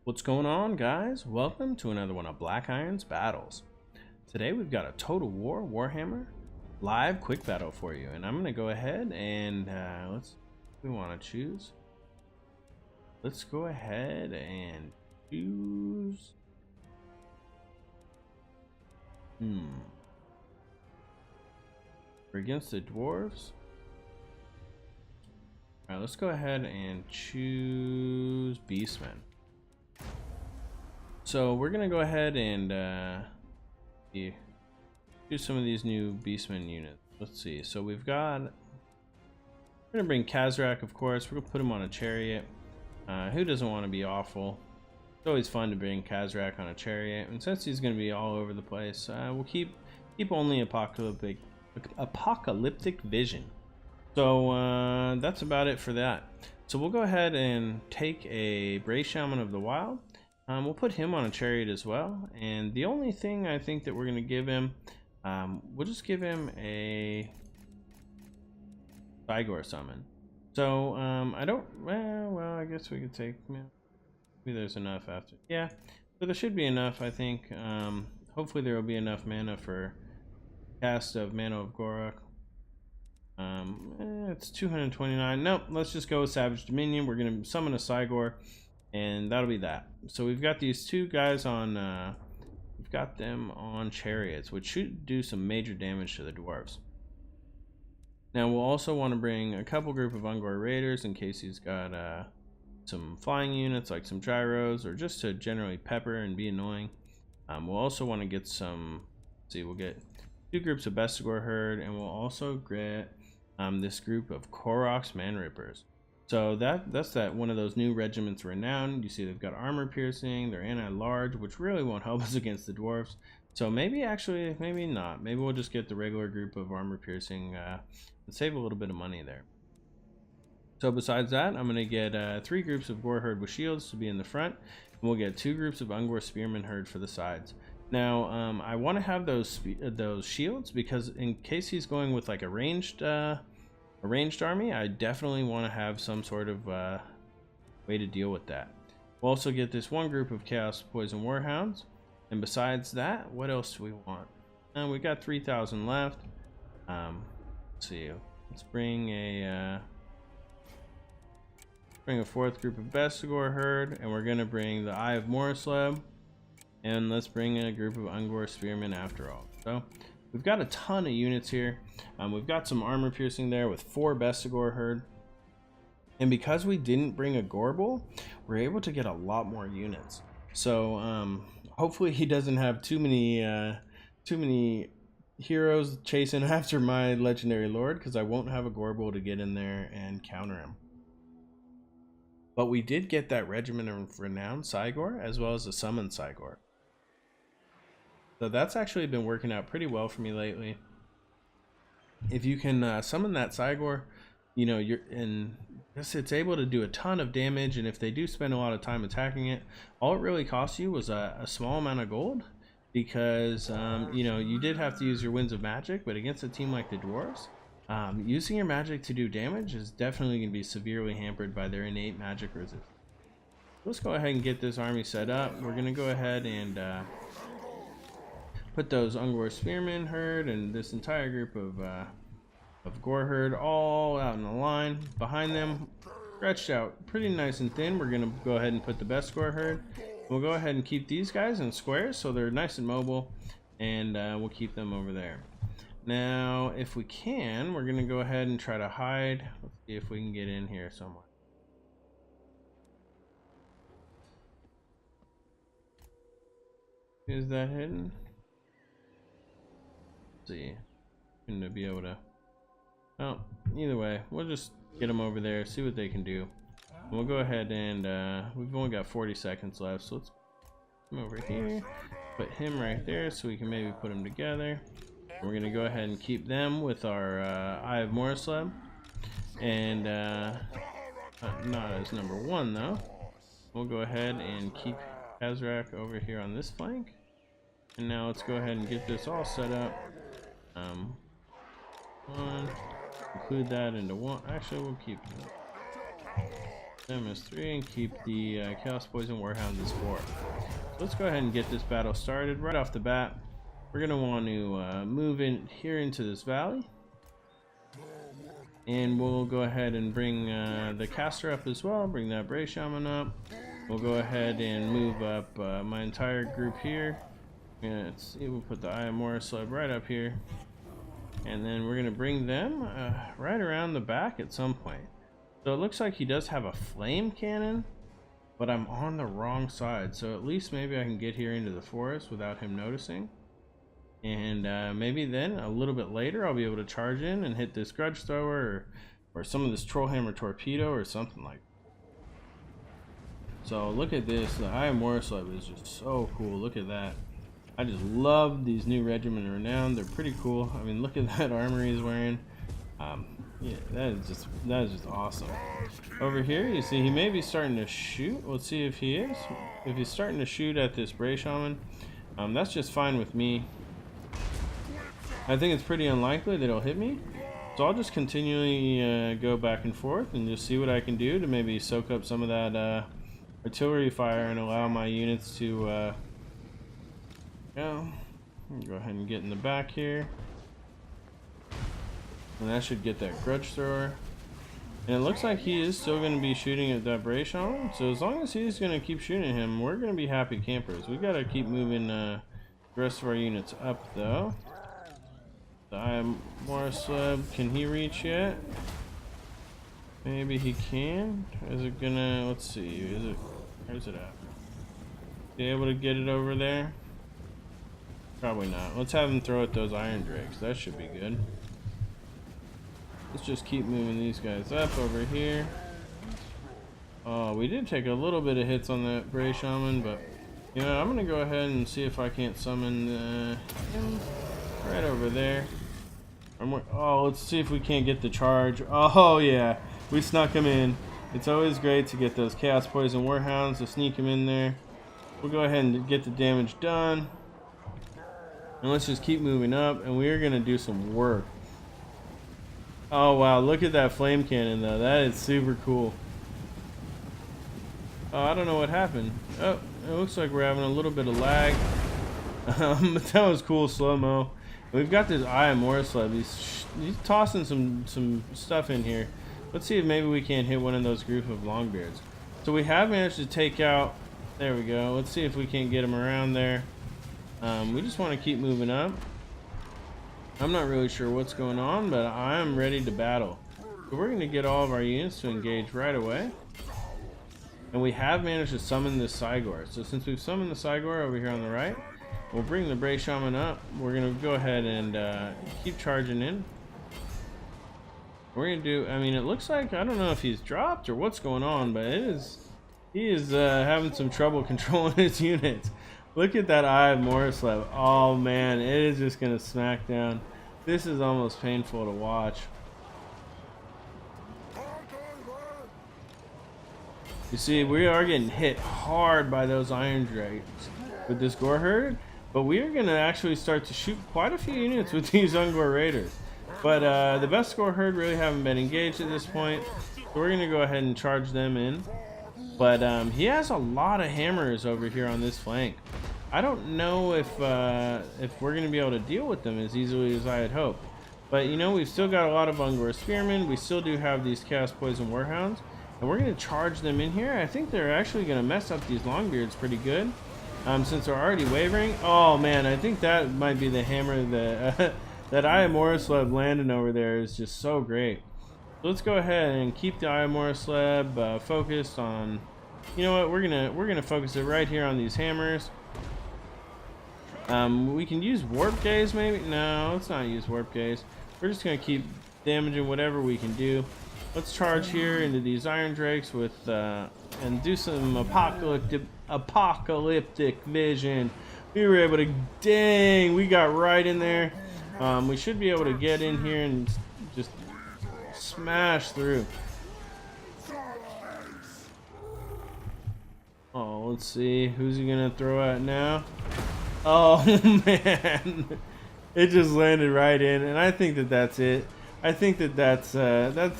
What's going on, guys? Welcome to another one of Black Iron's battles. Today we've got a Total War Warhammer live quick battle for you, and I'm gonna go ahead and we want to choose. Let's go ahead and choose. We're against the Dwarfs. All right, let's go ahead and choose Beastmen. So we're gonna go ahead and do some of these new Beastmen units. Let's see. So we're gonna bring Kazrak, of course. We're gonna put him on a chariot. Who doesn't want to be awful? It's always fun to bring Kazrak on a chariot, and since he's gonna be all over the place, we'll keep only apocalyptic vision. So that's about it for that. So we'll go ahead and take a Bray Shaman of the Wild. We'll put him on a chariot as well, and the only thing I think that we're going to give him, we'll just give him a Sigor summon. So I guess we could take, maybe there's enough after, yeah, so there should be enough, I think. Hopefully there will be enough mana for cast of Mana of Gorak. It's 229. Nope, let's just go with Savage Dominion. We're going to summon a Sigor, and that'll be that. So we've got these two guys on we've got them on chariots, which should do some major damage to the dwarves. Now we'll also want to bring a couple group of Ungor raiders in case he's got some flying units like some gyros, or just to generally pepper and be annoying. We'll also want to get some, we'll get two groups of Bestigor herd, and we'll also get this group of Korok's Man Rippers. So that's one of those new regiments renowned. You see they've got armor piercing, they're anti-large, which really won't help us against the dwarves. So maybe not. Maybe we'll just get the regular group of armor piercing and save a little bit of money there. So besides that, I'm going to get 3 groups of Gore herd with shields to be in the front, and we'll get 2 groups of Ungor spearmen herd for the sides. Now I want to have those shields because in case he's going with like a ranged army, I definitely want to have some sort of way to deal with that. We'll also get this one group of Chaos Poison Warhounds, and besides that, what else do we want? We got 3,000 left. Let's see. Let's bring a 4th group of Bestigor herd, and we're gonna bring the Eye of Morisleb, and let's bring in a group of Ungor Spearmen after all. So we've got a ton of units here. We've got some armor piercing there with 4 Bestigor herd, and because we didn't bring a Gorbel, we're able to get a lot more units. So hopefully he doesn't have too many heroes chasing after my legendary lord, because I won't have a Gorbel to get in there and counter him. But we did get that regiment of renowned Sigor as well as a summoned Sigor. So that's actually been working out pretty well for me lately. If you can summon that Sigor, it's able to do a ton of damage, and if they do spend a lot of time attacking it, all it really cost you was a small amount of gold, because you did have to use your Winds of Magic, but against a team like the Dwarves, using your magic to do damage is definitely going to be severely hampered by their innate magic resistance. Let's go ahead and get this army set up. We're going to go ahead and put those Ungor Spearmen herd and this entire group of Gore herd all out in a line behind them, stretched out pretty nice and thin. We're gonna go ahead and put the best Gore herd. We'll go ahead and keep these guys in squares so they're nice and mobile, and we'll keep them over there. Now if we can, we're gonna go ahead and try to hide. Let's see if we can get in here somewhere. Is that hidden? See, to be able to, well, either way, we'll just get them over there, see what they can do. And we'll go ahead and we've only got 40 seconds left, so let's come over here, put him right there so we can maybe put them together. We're gonna go ahead and keep them with our Eye of Morisleb, and not as number 1 though. We'll go ahead and keep Kazrak over here on this flank, and now let's go ahead and get this all set up. Include that into one. Actually, we'll keep them as 3 and keep the Chaos Poison Warhound as 4. So let's go ahead and get this battle started right off the bat. We're going to want to move in here into this valley. And we'll go ahead and bring the caster up as well, bring that Bray Shaman up. We'll go ahead and move up my entire group here. Let's see, we'll put the Iamora Slab right up here. And then we're going to bring them right around the back at some point. So it looks like he does have a flame cannon, but I'm on the wrong side. So at least maybe I can get here into the forest without him noticing. And maybe then a little bit later I'll be able to charge in and hit this grudge thrower or some of this Trollhammer torpedo or something like that. So look at this, the Iamora Slab is just so cool. Look at that. I just love these new Regiment of Renown. They're pretty cool. I mean, look at that armor he's wearing. Yeah, that is just awesome. Over here, you see he may be starting to shoot. Let's see if he is. If he's starting to shoot at this Bray Shaman, that's just fine with me. I think it's pretty unlikely that he'll hit me. So I'll just continually go back and forth and just see what I can do to maybe soak up some of that artillery fire and allow my units to go ahead and get in the back here. And that should get that grudge thrower. And it looks like he is still going to be shooting at that Bray Shaman. So as long as he's going to keep shooting him, we're going to be happy campers. We got to keep moving the rest of our units up though. The Iamora Slab, can he reach yet? Maybe he can. Is it gonna, let's see, where's it at? Be able to get it over there? Probably not. Let's have him throw at those Iron Drakes. That should be good. Let's just keep moving these guys up over here. Oh, we did take a little bit of hits on that Bray Shaman, but you know, I'm gonna go ahead and see if I can't summon him right over there. Oh, let's see if we can't get the charge. Oh yeah, we snuck him in. It's always great to get those Chaos Poison Warhounds to sneak him in there. We'll go ahead and get the damage done. And let's just keep moving up, and we're gonna do some work. Oh wow, look at that flame cannon though. That is super cool. Oh, I don't know what happened. Oh, it looks like we're having a little bit of lag. But that was cool, slow-mo. We've got this Iamora Slab. He's tossing some stuff in here. Let's see if maybe we can't hit one of those group of Longbeards. So we have managed to take out. There we go. Let's see if we can't get him around there. We just want to keep moving up. I'm not really sure what's going on, but I am ready to battle. So we're going to get all of our units to engage right away. And we have managed to summon this Cygor. So since we've summoned the Cygor over here on the right, we'll bring the Bray Shaman up. We're going to go ahead and keep charging in. We're going to do, I mean, it looks like, I don't know if he's dropped or what's going on, but he is having some trouble controlling his units. Look at that Iamora Slab. Oh man, it is just going to smack down. This is almost painful to watch. You see, we are getting hit hard by those Iron Drakes with this Gore Herd, but we are going to actually start to shoot quite a few units with these Ungor Raiders. But the best Gore Herd really haven't been engaged at this point, so we're going to go ahead and charge them in. But he has a lot of hammers over here on this flank. I don't know if we're going to be able to deal with them as easily as I had hoped. But you know, we've still got a lot of Ungor Spearmen. We still do have these Chaos Poison Warhounds. And we're going to charge them in here. I think they're actually going to mess up these Longbeards pretty good. Since they're already wavering. Oh man, I think that might be the hammer that that Iamora Slab landing over there is just so great. So let's go ahead and keep the Iamora Slab focused on, you know what, we're gonna focus it right here on these hammers. We can use Warp Gaze maybe. No, let's not use Warp Gaze. We're just gonna keep damaging whatever we can do. Let's charge here into these Iron Drakes with and do some apocalyptic vision. We were able to, dang, we got right in there. We should be able to get in here and just smash through. Oh, let's see, who's he gonna throw at now? Oh man, it just landed right in, and I think that that's it. I think that that's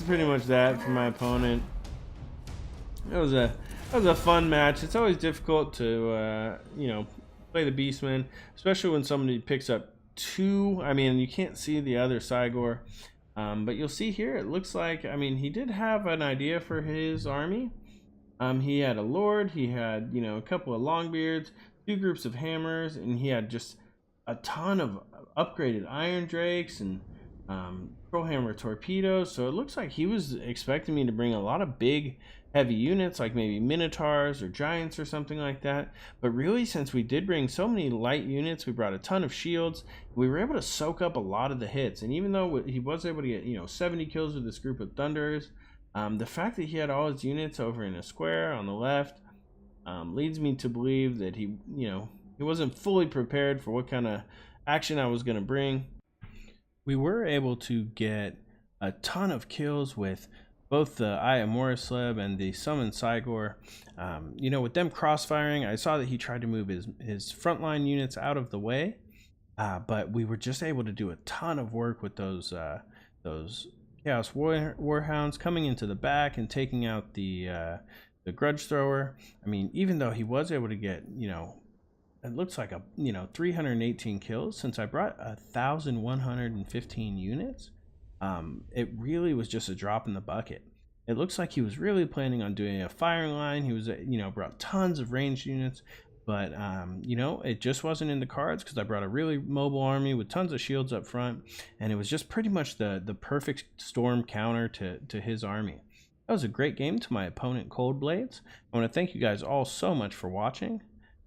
pretty much that for my opponent. It was a fun match. It's always difficult to you know, play the Beastmen, especially when somebody picks up two. I mean, you can't see the other Cygor, but you'll see here. It looks like, I mean, he did have an idea for his army. He had a lord. He had, you know, a couple of longbeards, two groups of hammers, and he had just a ton of upgraded iron drakes and pearl hammer torpedoes. So it looks like he was expecting me to bring a lot of big heavy units, like maybe minotaurs or giants or something like that. But really, since we did bring so many light units, we brought a ton of shields. We were able to soak up a lot of the hits. And even though he was able to get, you know, 70 kills with this group of thunderers, the fact that he had all his units over in a square on the left leads me to believe that he, you know, he wasn't fully prepared for what kind of action I was going to bring. We were able to get a ton of kills with both the BAAACK and the Summon Cygor. You know, with them crossfiring, I saw that he tried to move his frontline units out of the way, but we were just able to do a ton of work with those Chaos Warhounds coming into the back and taking out the Grudge Thrower. I mean, even though he was able to get, you know, it looks like 318 kills, since I brought 1,115 units. It really was just a drop in the bucket. It looks like he was really planning on doing a firing line. He was, you know, brought tons of ranged units, but you know, it just wasn't in the cards because I brought a really mobile army with tons of shields up front, and it was just pretty much the perfect storm counter to his army. That was a great game to my opponent, Cold Blades. I want to thank you guys all so much for watching.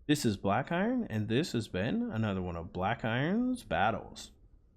This is Black Iron, and this has been another one of Black Iron's battles.